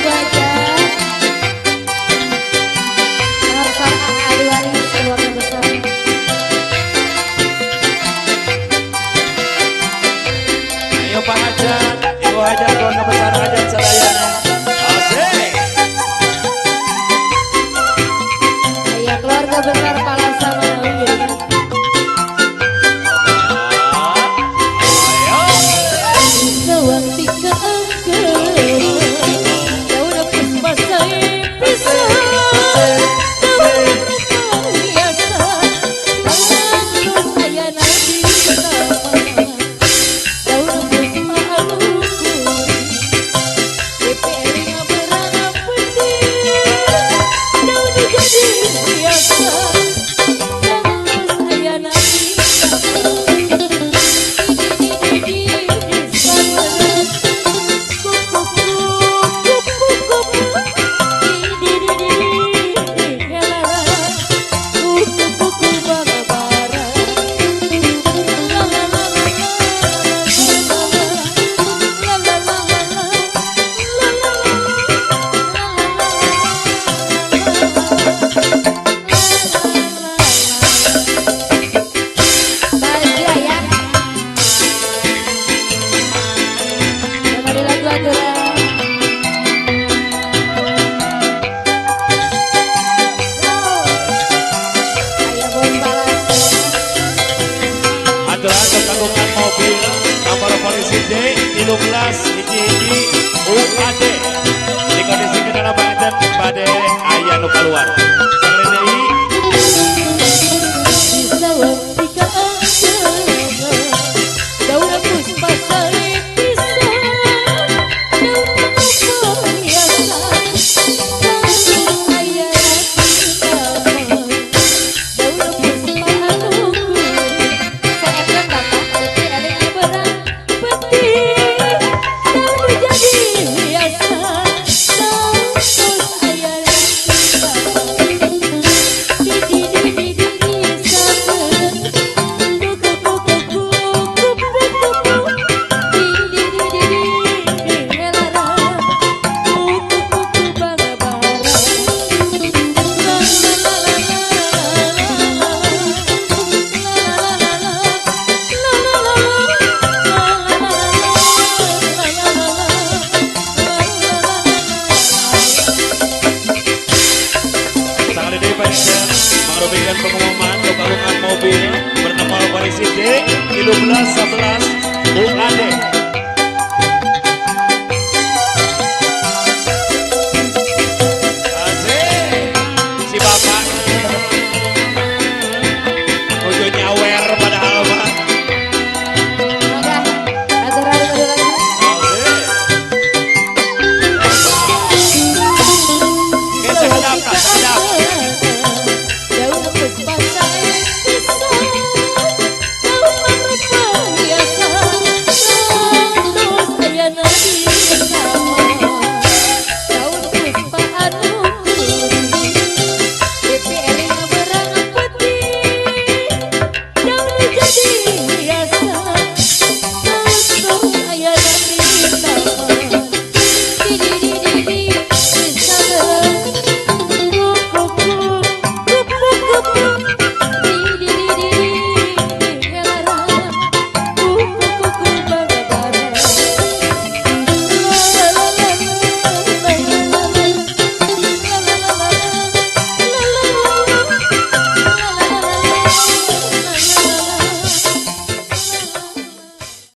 lagu aja. Harapan ahli waris keluarga besar. Ayo Pak Hajat, Ibu Hajat, keluarga besar Hajat Sadayana. Asik. Iya keluarga besar Palasa Manawi. Sewaktu keangkat daun puspa saya pisah. Mobil nomor polisi D 13 Hiji UAD di kondisi kendaraan badan pada ayah nu keluar. Mengarupikan pengumuman lokalungan mobil bernama polisi D 1311 UAD